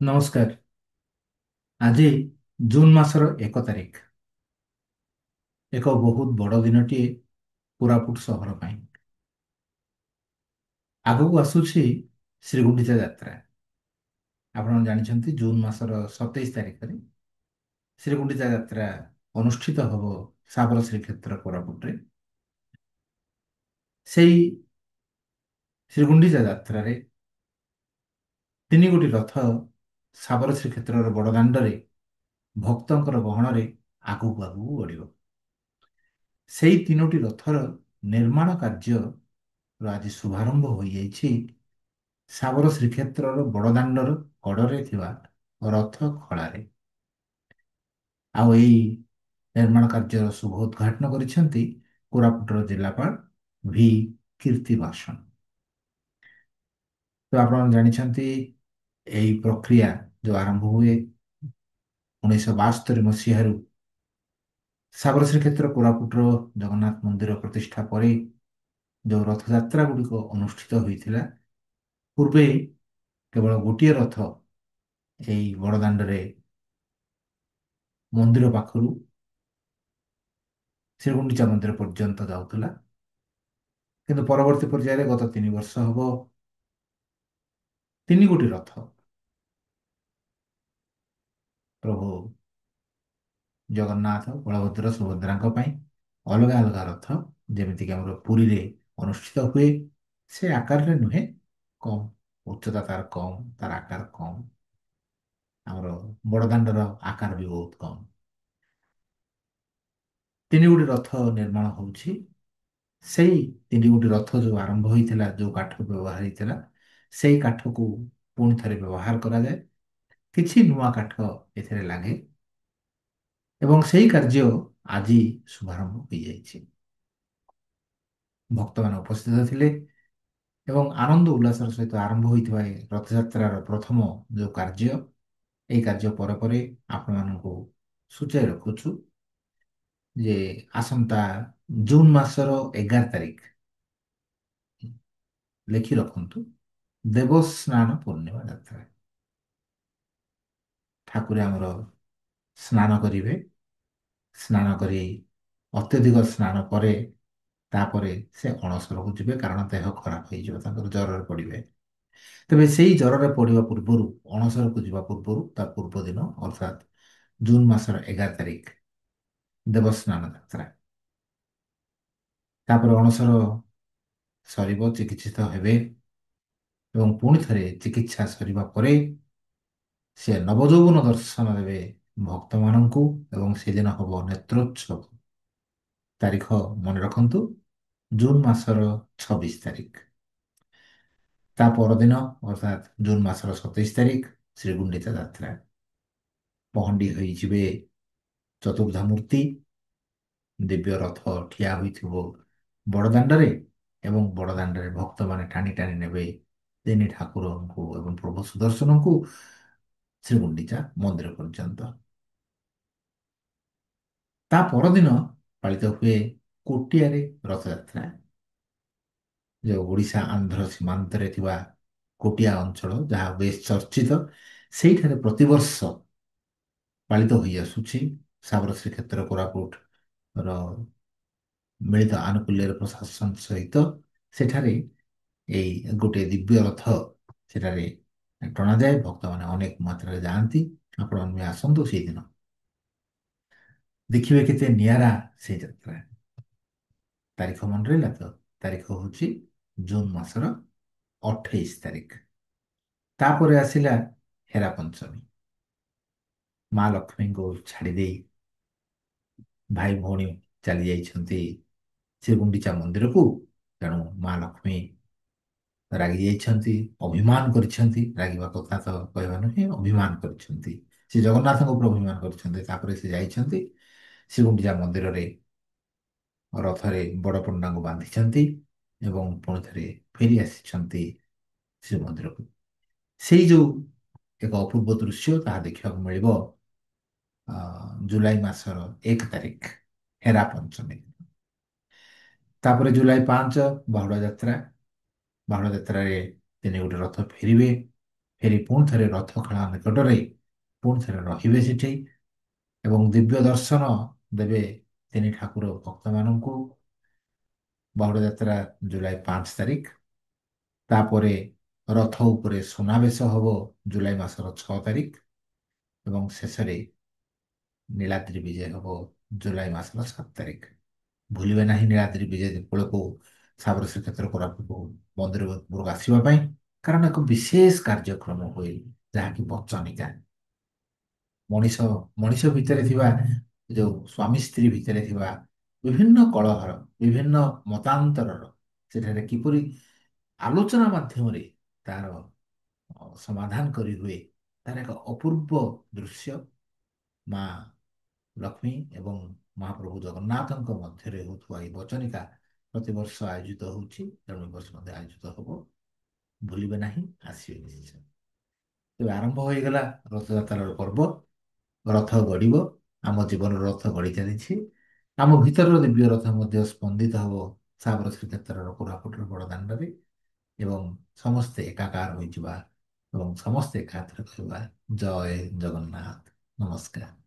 ନମସ୍କାର। ଆଜି ଜୁନ୍ ମାସର 1 ତାରିଖ, ଏକ ବହୁତ ବଡ଼ ଦିନଟିଏ କୋରାପୁଟ ସହର ପାଇଁ। ଆଗକୁ ଆସୁଛି ଶ୍ରୀଗୁଣ୍ଡିଚା ଯାତ୍ରା। ଆପଣ ଜାଣିଛନ୍ତି ଜୁନ୍ ମାସର 27 ତାରିଖରେ ଶ୍ରୀଗୁଣ୍ଡିଚା ଯାତ୍ରା ଅନୁଷ୍ଠିତ ହେବ ଶାବର ଶ୍ରୀକ୍ଷେତ୍ର କୋରାପୁଟରେ। ସେଇ ଶ୍ରୀଗୁଣ୍ଡିଚା ଯାତ୍ରାରେ ତିନି ଗୋଟି ରଥ ଶାବର ଶ୍ରୀକ୍ଷେତ୍ରର ବଡ଼ଦାଣ୍ଡରେ ଭକ୍ତଙ୍କର ଗହଣରେ ଆଗକୁ ଆଗକୁ ଗଡ଼ିବ। ସେଇ ତିନୋଟି ରଥର ନିର୍ମାଣ କାର୍ଯ୍ୟର ଆଜି ଶୁଭାରମ୍ଭ ହୋଇଯାଇଛି ଶାବର ଶ୍ରୀକ୍ଷେତ୍ରର ବଡ଼ଦାଣ୍ଡର କଡ଼ରେ ଥିବା ରଥ ଖଳାରେ। ଆଉ ଏଇ ନିର୍ମାଣ କାର୍ଯ୍ୟର ଶୁଭ ଉଦ୍ଘାଟନ କରିଛନ୍ତି କୋରାପୁଟର ଜିଲ୍ଲାପାଳ ଭି କୀର୍ତ୍ତିବାସନ। ତ ଆପଣ ଜାଣିଛନ୍ତି ଏହି ପ୍ରକ୍ରିୟା ଯୋଉ ଆରମ୍ଭ ହୁଏ 1972 ମସିହାରୁ ଶାବର ଶ୍ରୀକ୍ଷେତ୍ର କୋରାପୁଟର ଜଗନ୍ନାଥ ମନ୍ଦିର ପ୍ରତିଷ୍ଠା ପରେ ଯୋଉ ରଥଯାତ୍ରା ଗୁଡ଼ିକ ଅନୁଷ୍ଠିତ ହୋଇଥିଲା, ପୂର୍ବେ କେବଳ ଗୋଟିଏ ରଥ ଏଇ ବଡ଼ଦାଣ୍ଡରେ ମନ୍ଦିର ପାଖରୁ ଶ୍ରୀଗୁଣ୍ଡିଚା ମନ୍ଦିର ପର୍ଯ୍ୟନ୍ତ ଯାଉଥିଲା। କିନ୍ତୁ ପରବର୍ତ୍ତୀ ପର୍ଯ୍ୟାୟରେ ଗତ 3 ବର୍ଷ ହେବ ତିନି ଗୋଟି ରଥ ପ୍ରଭୁ ଜଗନ୍ନାଥ, ବଳଭଦ୍ର, ସୁଭଦ୍ରାଙ୍କ ପାଇଁ ଅଲଗା ଅଲଗା ରଥ, ଯେମିତିକି ଆମର ପୁରୀରେ ଅନୁଷ୍ଠିତ ହୁଏ ସେ ଆକାରରେ ନୁହେଁ, କମ୍ ଉଚ୍ଚତା ତାର କମ୍, ତାର ଆକାର କମ୍। ଆମର ବଡ଼ଦାଣ୍ଡର ଆକାର ବି ବହୁତ କମ୍। ତିନି ଗୋଟି ରଥ ନିର୍ମାଣ ହେଉଛି। ସେଇ ତିନି ଗୋଟି ରଥ ଯୋଉ ଆରମ୍ଭ ହୋଇଥିଲା, ଯୋଉ କାଠ ବ୍ୟବହାର ହେଇଥିଲା, ସେଇ କାଠକୁ ପୁଣି ଥରେ ବ୍ୟବହାର କରାଯାଏ। କିଛି ନୂଆ କାଠ ଏଥିରେ ଲାଗେ ଏବଂ ସେଇ କାର୍ଯ୍ୟ ଆଜି ଶୁଭାରମ୍ଭ ହୋଇଯାଇଛି। ଭକ୍ତମାନେ ଉପସ୍ଥିତ ଥିଲେ ଏବଂ ଆନନ୍ଦ ଉଲ୍ଲାସର ସହିତ ଆରମ୍ଭ ହୋଇଥିବା ଏ ରଥଯାତ୍ରାର ପ୍ରଥମ ଯୋଉ କାର୍ଯ୍ୟ, এই କାର୍ଯ୍ୟ ପରେ ପରେ ଆପଣମାନଙ୍କୁ ସୂଚାଇ ରଖୁଛୁ ଯେ ଆସନ୍ତା ଜୁନ୍ ମାସର 11 ତାରିଖ ଲେଖି ରଖନ୍ତୁ, ଦେବସ୍ନାନ ପୂର୍ଣ୍ଣିମା ଯାତ୍ରା। ଠାକୁରେ ଆମର ସ୍ନାନ କରିବେ। ସ୍ନାନ କରି ଅତ୍ୟଧିକ ସ୍ନାନ ପରେ ତାପରେ ସେ ଅଣସରକୁ ଯିବେ, କାରଣ ଦେହ ଖରାପ ହେଇଯିବ, ତାଙ୍କର ଜ୍ୱରରେ ପଡ଼ିବେ। ତେବେ ସେଇ ଜ୍ୱରରେ ପଡ଼ିବା ପୂର୍ବରୁ, ଅଣସରକୁ ଯିବା ପୂର୍ବରୁ ତା ପୂର୍ବ ଦିନ ଅର୍ଥାତ୍ ଜୁନ୍ ମାସର 11 ତାରିଖ ଦେବସ୍ନାନ ଯାତ୍ରା। ତାପରେ ଅଣସର ସରିବ, ଚିକିତ୍ସିତ ହେବେ ଏବଂ ପୁଣି ଥରେ ଚିକିତ୍ସା ସରିବା ପରେ ସେ ନବଯୌବନ ଦର୍ଶନ ଦେବେ ଭକ୍ତମାନଙ୍କୁ ଏବଂ ସେଦିନ ହବ ନେତ୍ରୋତ୍ସବ। ତାରିଖ ମନେ ରଖନ୍ତୁ, ଜୁନ୍ ମାସର 26 ତାରିଖ। ତା ପରଦିନ ଅର୍ଥାତ୍ ଜୁନ୍ ମାସର 27 ତାରିଖ ଶ୍ରୀଗୁଣ୍ଡିଚା ଯାତ୍ରା। ପହଣ୍ଡି ହୋଇଯିବେ ଚତୁର୍ଦ୍ଧା ମୂର୍ତ୍ତି। ଦିବ୍ୟ ରଥ ଠିଆ ହୋଇଥିବ ବଡ଼ଦାଣ୍ଡରେ ଏବଂ ବଡ଼ଦାଣ୍ଡରେ ଭକ୍ତମାନେ ଟାଣି ଟାଣି ନେବେ ତିନି ଠାକୁରଙ୍କୁ ଏବଂ ପ୍ରଭୁ ସୁଦର୍ଶନଙ୍କୁ ଶ୍ରୀଗୁଣ୍ଡିଚା ମନ୍ଦିର ପର୍ଯ୍ୟନ୍ତ। ତା ପରଦିନ ପାଳିତ ହୁଏ କୋଟିଆରେ ରଥଯାତ୍ରା। ଯେଉଁ ଓଡ଼ିଶା ଆନ୍ଧ୍ର ସୀମାନ୍ତରେ ଥିବା କୋଟିଆ ଅଞ୍ଚଳ, ଯାହା ବେଶ ଚର୍ଚ୍ଚିତ, ସେଇଠାରେ ପ୍ରତିବର୍ଷ ପାଳିତ ହୋଇ ଆସୁଛି। ଶାବର ଶ୍ରୀକ୍ଷେତ୍ର କୋରାପୁଟର ମିଳିତ ଆନୁକୂଲ୍ୟର ପ୍ରଶାସନ ସହିତ ସେଠାରେ ଏଇ ଗୋଟିଏ ଦିବ୍ୟ ରଥ ସେଠାରେ ଟଣାଯାଏ। ଭକ୍ତମାନେ ଅନେକ ମାତ୍ରାରେ ଯାଆନ୍ତି। ଆପଣମାନେ ବି ଆସନ୍ତୁ ସେଇଦିନ, ଦେଖିବେ କେତେ ନିଆରା ସେ ଯାତ୍ରା। ତାରିଖ ମନେ ରହିଲା ତ? ତାରିଖ ହେଉଛି ଜୁନ୍ ମାସର 28 ତାରିଖ। ତାପରେ ଆସିଲା ହେରା ପଞ୍ଚମୀ। ମା ଲକ୍ଷ୍ମୀଙ୍କୁ ଛାଡ଼ି ଦେଇ ଭାଇ ଭଉଣୀ ଚାଲି ଯାଇଛନ୍ତି ଶ୍ରୀଗୁଣ୍ଡିଚା ମନ୍ଦିରକୁ। ତେଣୁ ମା ଲକ୍ଷ୍ମୀ ରାଗି ଯାଇଛନ୍ତି, ଅଭିମାନ କରିଛନ୍ତି। ରାଗିବା କଥା ତ କହିବା ନୁହେଁ, ଅଭିମାନ କରିଛନ୍ତି। ସେ ଜଗନ୍ନାଥଙ୍କ ଉପରେ ଅଭିମାନ କରିଛନ୍ତି। ତାପରେ ସେ ଯାଇଛନ୍ତି ଶ୍ରୀଗୁଣ୍ଡିଚା ମନ୍ଦିରରେ, ରଥରେ ବଡ଼ ପଣ୍ଡାଙ୍କୁ ବାନ୍ଧିଛନ୍ତି ଏବଂ ପୁଣି ଥରେ ଫେରି ଆସିଛନ୍ତି ଶ୍ରୀମନ୍ଦିରକୁ। ସେଇ ଯୋଉ ଏକ ଅପୂର୍ବ ଦୃଶ୍ୟ, ତାହା ଦେଖିବାକୁ ମିଳିବ ଜୁଲାଇ ମାସର 1 ତାରିଖ ହେରା ପଞ୍ଚମୀ। ତାପରେ ଜୁଲାଇ 5 ବାହୁଡ଼ା ଯାତ୍ରା। ବାହୁଡ଼ା ଯାତ୍ରାରେ ତିନି ଗୋଟି ରଥ ଫେରିବେ ଫେରି ପୁଣି ଥରେ ରଥଖଳା ନିକଟରେ ପୁଣି ଥରେ ରହିବେ ସେଠି ଏବଂ ଦିବ୍ୟ ଦର୍ଶନ ଦେବେ ତିନି ଠାକୁର ଭକ୍ତମାନଙ୍କୁ। ବାହୁଡ଼ା ଯାତ୍ରା ଜୁଲାଇ 5 ତାରିଖ। ତାପରେ ରଥ ଉପରେ ସୁନାବେଶ ହବ ଜୁଲାଇ ମାସର 6 ତାରିଖ ଏବଂ ଶେଷରେ ନୀଳାଦ୍ରି ବିଜେ ହବ ଜୁଲାଇ ମାସର 7 ତାରିଖ। ଭୁଲିବେ ନାହିଁ ନୀଳାଦ୍ରି ବିଜେ ଦିବଳକୁ ସାବର ଶ୍ରୀକ୍ଷେତ୍ର କୋରାପୁଟ ମନ୍ଦିର ଉପରକୁ ଆସିବା ପାଇଁ, କାରଣ ଏକ ବିଶେଷ କାର୍ଯ୍ୟକ୍ରମ ହୁଏ ଯାହାକି ବଚନିକା। ମଣିଷ ମଣିଷ ଭିତରେ ଥିବା ଯୋଉ ସ୍ୱାମୀ ସ୍ତ୍ରୀ ଭିତରେ ଥିବା ବିଭିନ୍ନ କଳହର, ବିଭିନ୍ନ ମତାନ୍ତରର ସେଠାରେ କିପରି ଆଲୋଚନା ମାଧ୍ୟମରେ ତାର ସମାଧାନ କରି ହୁଏ, ତାର ଏକ ଅପୂର୍ବ ଦୃଶ୍ୟ ମା ଲକ୍ଷ୍ମୀ ଏବଂ ମହାପ୍ରଭୁ ଜଗନ୍ନାଥଙ୍କ ମଧ୍ୟରେ ହେଉଥିବା ଏହି ବଚନିକା ପ୍ରତିବର୍ଷ ଆୟୋଜିତ ହେଉଛି, ତେଣୁ ଏ ବର୍ଷ ମଧ୍ୟ ଆୟୋଜିତ ହେବ। ଭୁଲିବେ ନାହିଁ, ଆସିବେ ନିଶ୍ଚୟ। ତେବେ ଆରମ୍ଭ ହୋଇଗଲା ରଥଯାତ୍ରାର ପର୍ବ। ରଥ ଗଡ଼ିବ, ଆମ ଜୀବନର ରଥ ଗଡ଼ି ଚାଲିଛି। ଆମ ଭିତରର ଦିବ୍ୟ ରଥ ମଧ୍ୟ ସ୍ପନ୍ଦିତ ହେବ ସାବର ଶ୍ରୀକ୍ଷେତ୍ରର କୋରାପୁଟର ବଡ଼ ଦାଣ୍ଡରେ ଏବଂ ସମସ୍ତେ ଏକାକାର ହୋଇଯିବା ଏବଂ ସମସ୍ତେ ଏକାଥରେ କହିବା ଜୟ ଜଗନ୍ନାଥ। ନମସ୍କାର।